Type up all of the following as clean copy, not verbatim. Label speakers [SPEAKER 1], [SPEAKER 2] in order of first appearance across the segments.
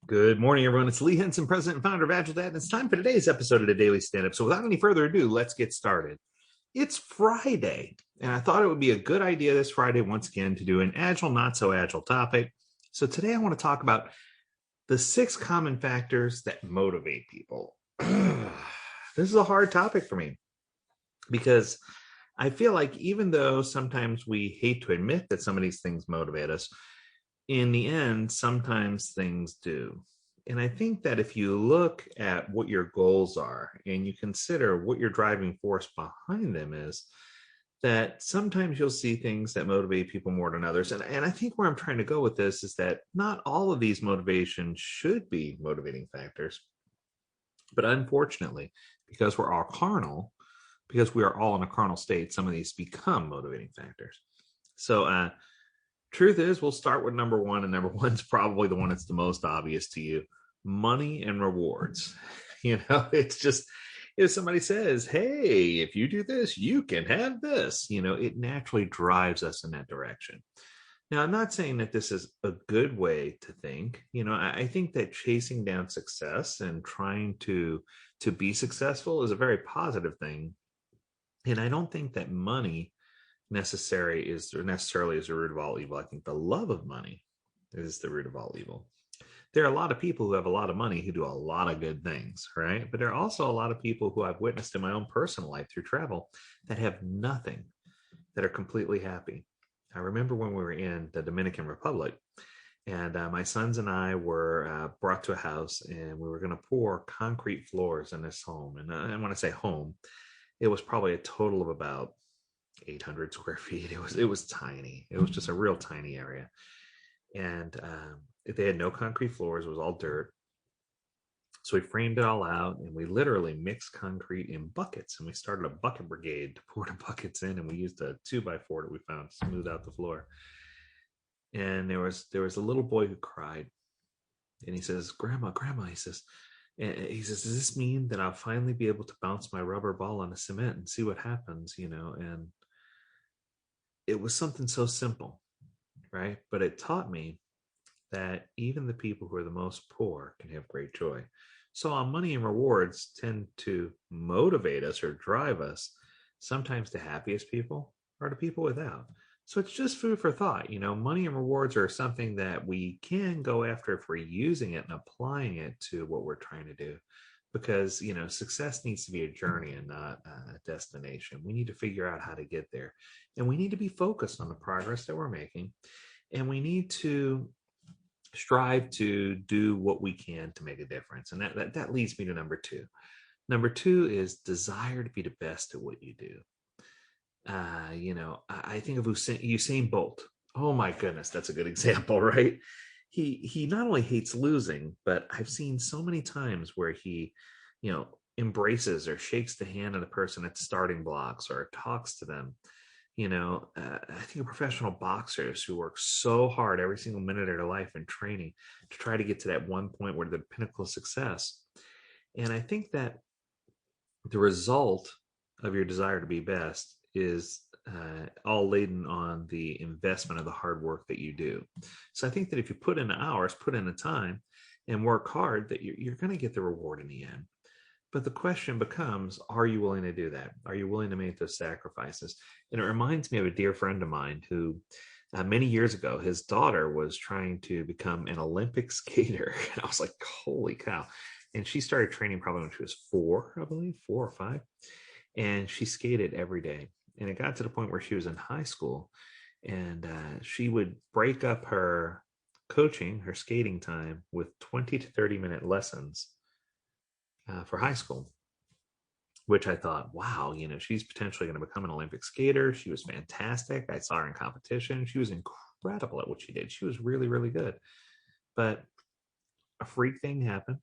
[SPEAKER 1] Good morning, everyone. It's Lee Henson, president and founder of AgileDad, and it's time for today's episode of the Daily Stand-Up. So without any further ado, let's get started. It's Friday, and I thought it would be a good idea this Friday, once again, to do an agile, not so agile topic. So today I want to talk about the 6 common factors that motivate people. This is a hard topic for me because I feel like even though sometimes we hate to admit that some of these things motivate us, in the end, sometimes things do. And I think that if you look at what your goals are and you consider what your driving force behind them is, that sometimes you'll see things that motivate people more than others. And I think where I'm trying to go with this is that not all of these motivations should be motivating factors. But unfortunately, because we're all carnal, because we are all in a carnal state, some of these become motivating factors. So, truth is, we'll start with number one, and number one's probably the one that's the most obvious to you: money and rewards. It's just, if somebody says, hey, if you do this, you can have this, it naturally drives us in that direction. Now, I'm not saying that this is a good way to think. I think that chasing down success and trying to be successful is a very positive thing. And I don't think that money necessarily is the root of all evil. I think the love of money is the root of all evil. There are a lot of people who have a lot of money who do a lot of good things, right? But there are also a lot of people who I've witnessed in my own personal life through travel that have nothing, that are completely happy. I remember when we were in the Dominican Republic, and my sons and I were brought to a house, and we were going to pour concrete floors in this home. And when I say home, it was probably a total of about 800 square feet. It was tiny. It was just a real tiny area. And they had no concrete floors. It was all dirt. So we framed it all out, and we literally mixed concrete in buckets. And we started a bucket brigade to pour the buckets in. And we used a 2x4 that we found to smooth out the floor. And there was a little boy who cried. And he says, Grandma, he says, does this mean that I'll finally be able to bounce my rubber ball on the cement and see what happens, And it was something so simple, right? But it taught me that even the people who are the most poor can have great joy. So our money and rewards tend to motivate us or drive us sometimes to happiest people or to people without. So it's just food for thought. Money and rewards are something that we can go after if we're using it and applying it to what we're trying to do. Because, success needs to be a journey and not a destination. We need to figure out how to get there. And we need to be focused on the progress that we're making. And we need to strive to do what we can to make a difference. And that leads me to number 2. Number 2 is desire to be the best at what you do. I think of Usain Bolt. Oh my goodness, that's a good example, right? He not only hates losing, but I've seen so many times where he, embraces or shakes the hand of the person at starting blocks or talks to them. I think of professional boxers who work so hard every single minute of their life in training to try to get to that one point where they're the pinnacle of success. And I think that the result of your desire to be best is all laden on the investment of the hard work that you do. So I think that if you put in the hours, put in the time, and work hard, that you're going to get the reward in the end. But the question becomes, are you willing to do that? Are you willing to make those sacrifices? And it reminds me of a dear friend of mine who many years ago, his daughter was trying to become an Olympic skater. And I was like, holy cow. And she started training probably when she was 4, I believe, 4 or 5. And she skated every day. And it got to the point where she was in high school, and she would break up her coaching, her skating time, with 20 to 30-minute lessons for high school, which I thought, wow, she's potentially going to become an Olympic skater. She was fantastic. I saw her in competition. She was incredible at what she did. She was really, really good. But a freak thing happened.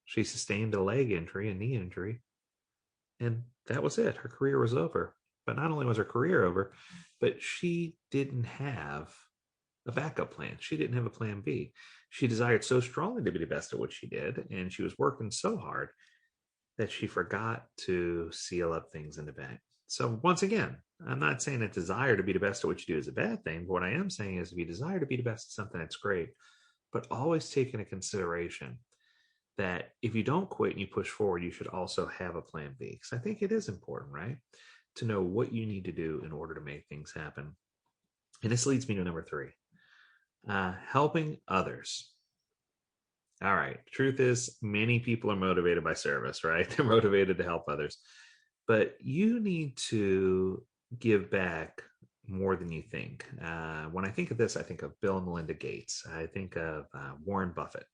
[SPEAKER 1] She sustained a leg injury, a knee injury, and that was it. Her career was over. But not only was her career over, but she didn't have a backup plan. She didn't have a plan B. She desired so strongly to be the best at what she did, and she was working so hard that she forgot to seal up things in the bank. So once again, I'm not saying that desire to be the best at what you do is a bad thing, but what I am saying is if you desire to be the best at something, that's great. but always take into consideration that if you don't quit and you push forward, you should also have a plan B. Because I think it is important, right, to know what you need to do in order to make things happen. And this leads me to number 3, helping others. All right. Truth is, many people are motivated by service, right? They're motivated to help others. But you need to give back more than you think. When I think of this, I think of Bill and Melinda Gates. I think of Warren Buffett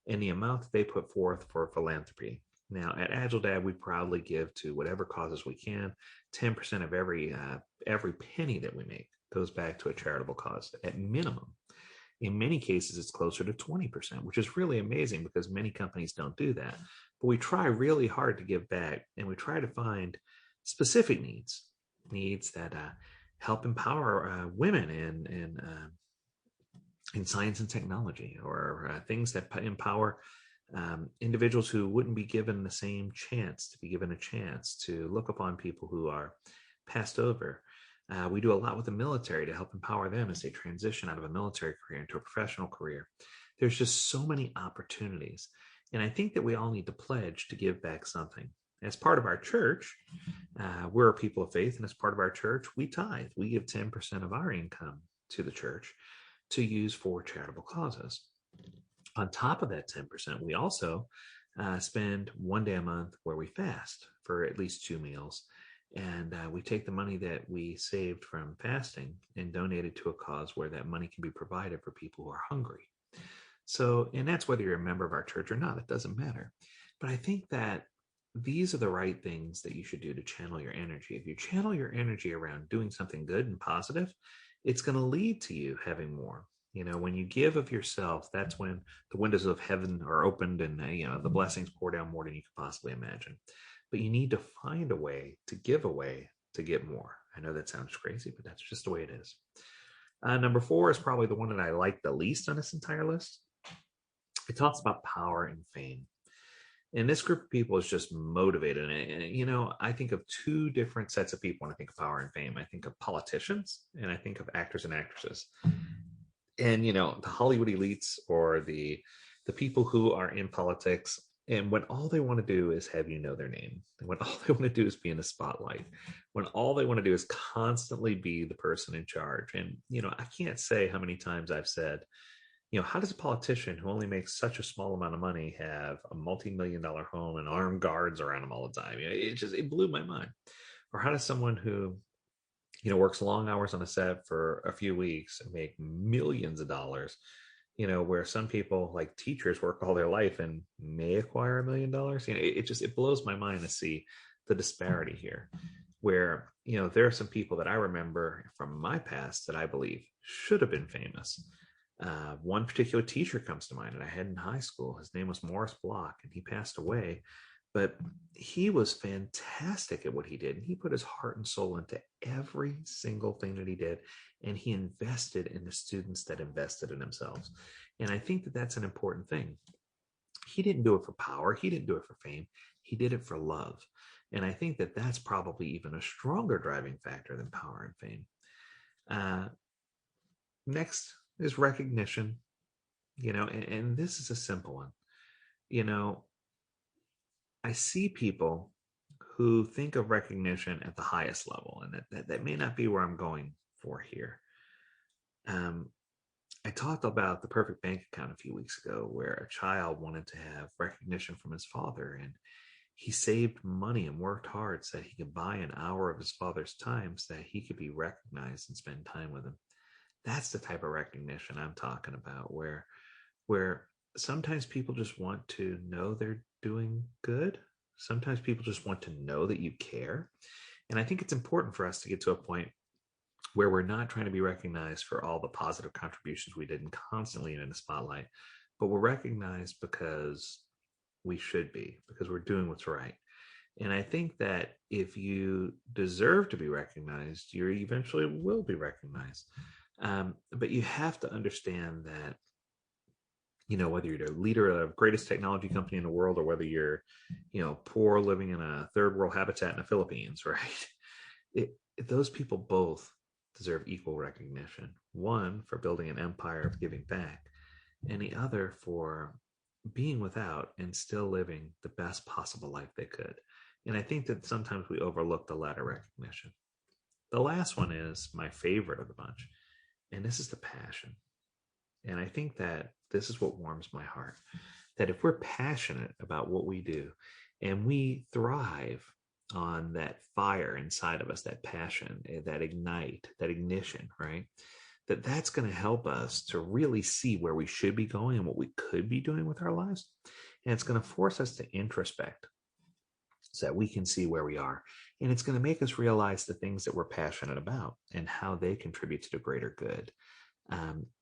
[SPEAKER 1] and the amount that they put forth for philanthropy. Now, at AgileDad, we proudly give to whatever causes we can. 10% of every penny that we make goes back to a charitable cause at minimum. In many cases, it's closer to 20%, which is really amazing because many companies don't do that. But we try really hard to give back, and we try to find specific needs that help empower women in science and technology, or things that empower individuals who wouldn't be given the same chance to be given a chance to look upon people who are passed over. We do a lot with the military to help empower them as they transition out of a military career into a professional career. There's just so many opportunities. And I think that we all need to pledge to give back something. As part of our church, we're a people of faith, and as part of our church, we tithe. We give 10% of our income to the church to use for charitable causes. On top of that 10%, we also spend one day a month where we fast for at least 2 meals. And we take the money that we saved from fasting and donate it to a cause where that money can be provided for people who are hungry. So, and that's whether you're a member of our church or not, it doesn't matter. But I think that these are the right things that you should do to channel your energy. If you channel your energy around doing something good and positive, it's going to lead to you having more. You know, when you give of yourself, that's when the windows of heaven are opened and, the blessings pour down more than you could possibly imagine. But you need to find a way to give away to get more. I know that sounds crazy, but that's just the way it is. Number 4 is probably the one that I like the least on this entire list. It talks about power and fame. And this group of people is just motivated. And, I think of 2 different sets of people when I think of power and fame. I think of politicians and I think of actors and actresses. And, the Hollywood elites or the people who are in politics, and when all they want to do is have their name, and when all they want to do is be in the spotlight, when all they want to do is constantly be the person in charge. And, I can't say how many times I've said, how does a politician who only makes such a small amount of money have a multi-million-dollar home and armed guards around him all the time? It blew my mind. Or how does someone who, works long hours on a set for a few weeks and make millions of dollars, where some people like teachers work all their life and may acquire $1 million. It blows my mind to see the disparity here, where, there are some people that I remember from my past that I believe should have been famous. One particular teacher comes to mind that I had in high school. His name was Morris Block, and he passed away. But he was fantastic at what he did. And he put his heart and soul into every single thing that he did. And he invested in the students that invested in themselves. And I think that that's an important thing. He didn't do it for power. He didn't do it for fame. He did it for love. And I think that that's probably even a stronger driving factor than power and fame. Next is recognition, and this is a simple one. I see people who think of recognition at the highest level, and that may not be where I'm going for here. I talked about the perfect bank account a few weeks ago, where a child wanted to have recognition from his father, and he saved money and worked hard so that he could buy an hour of his father's time so that he could be recognized and spend time with him. That's the type of recognition I'm talking about, where sometimes people just want to know they're doing good. Sometimes people just want to know that you care. And I think it's important for us to get to a point where we're not trying to be recognized for all the positive contributions we did and constantly in the spotlight, but we're recognized because we should be, because we're doing what's right. And I think that if you deserve to be recognized, you eventually will be recognized. But you have to understand that, whether you're the leader of the greatest technology company in the world, or whether you're, poor living in a third world habitat in the Philippines, right? Those people both deserve equal recognition. One, for building an empire of giving back, and the other for being without and still living the best possible life they could. And I think that sometimes we overlook the latter recognition. The last one is my favorite of the bunch, and this is the passion. And I think that this is what warms my heart, that if we're passionate about what we do and we thrive on that fire inside of us, that passion, that ignite, that ignition, right? That's going to help us to really see where we should be going and what we could be doing with our lives. And it's going to force us to introspect so that we can see where we are. And it's going to make us realize the things that we're passionate about and how they contribute to the greater good. And,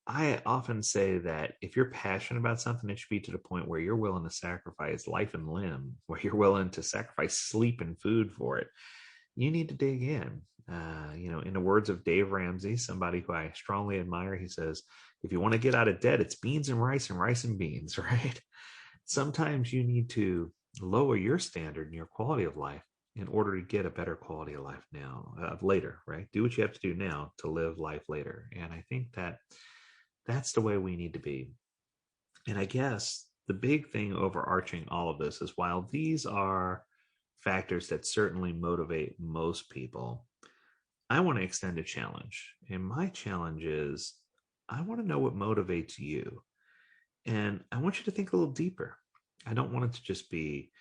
[SPEAKER 1] I often say that if you're passionate about something, it should be to the point where you're willing to sacrifice life and limb, where you're willing to sacrifice sleep and food for it. You need to dig in. In the words of Dave Ramsey, somebody who I strongly admire, he says, if you want to get out of debt, it's beans and rice and beans, right? Sometimes you need to lower your standard and your quality of life in order to get a better quality of life later, right? Do what you have to do now to live life later. And I think that that's the way we need to be. And I guess the big thing overarching all of this is while these are factors that certainly motivate most people, I want to extend a challenge. And my challenge is I want to know what motivates you. And I want you to think a little deeper. I don't want it to just be,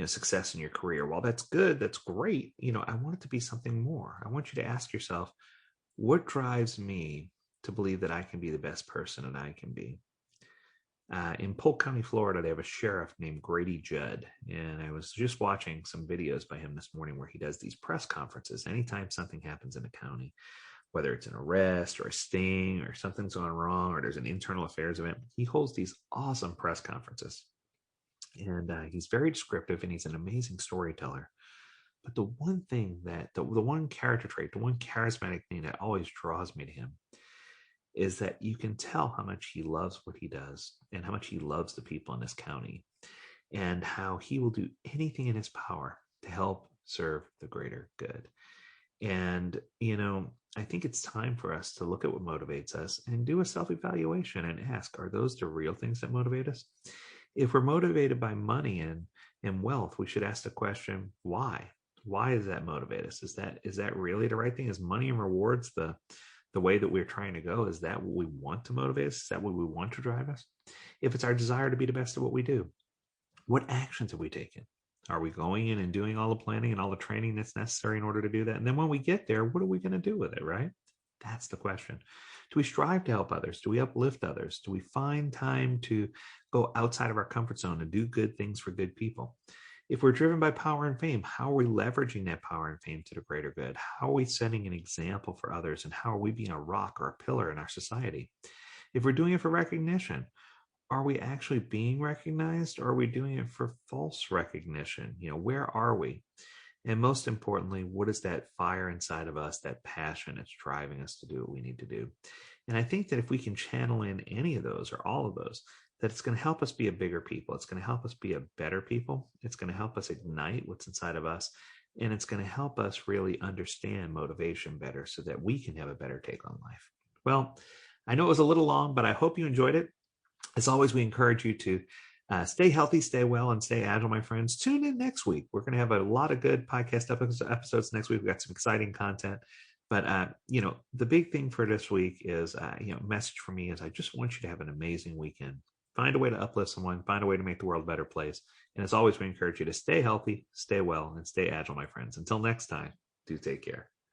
[SPEAKER 1] success in your career. While that's good, that's great. I want it to be something more. I want you to ask yourself, what drives me to believe that I can be the best person that I can be? In Polk County, Florida, they have a sheriff named Grady Judd. And I was just watching some videos by him this morning where he does these press conferences. Anytime something happens in a county, whether it's an arrest or a sting or something's gone wrong or there's an internal affairs event, he holds these awesome press conferences. And he's very descriptive and he's an amazing storyteller. But the one thing the one character trait, the one charismatic thing that always draws me to him is that you can tell how much he loves what he does and how much he loves the people in this county and how he will do anything in his power to help serve the greater good. And, I think it's time for us to look at what motivates us and do a self-evaluation and ask, are those the real things that motivate us? If we're motivated by money and wealth, we should ask the question, why? Why does that motivate us? Is that really the right thing? Is money and rewards the way that we're trying to go? Is that what we want to motivate us? Is that what we want to drive us? If it's our desire to be the best at what we do, what actions have we taken? Are we going in and doing all the planning and all the training that's necessary in order to do that? And then when we get there, what are we going to do with it, right? That's the question. Do we strive to help others? Do we uplift others? Do we find time to go outside of our comfort zone and do good things for good people? If we're driven by power and fame, how are we leveraging that power and fame to the greater good? How are we setting an example for others? And how are we being a rock or a pillar in our society? If we're doing it for recognition, are we actually being recognized or are we doing it for false recognition? Where are we? And most importantly, what is that fire inside of us, that passion that's driving us to do what we need to do? And I think that if we can channel in any of those or all of those, that it's going to help us be a bigger people. It's going to help us be a better people. It's going to help us ignite what's inside of us. And it's going to help us really understand motivation better so that we can have a better take on life. Well, I know it was a little long, but I hope you enjoyed it. As always, we encourage you to stay healthy, stay well, and stay agile, my friends. Tune in next week. We're going to have a lot of good podcast episodes next week. We've got some exciting content. But, the big thing for this week is, message for me is I just want you to have an amazing weekend. Find a way to uplift someone. Find a way to make the world a better place. And as always, we encourage you to stay healthy, stay well, and stay agile, my friends. Until next time, do take care.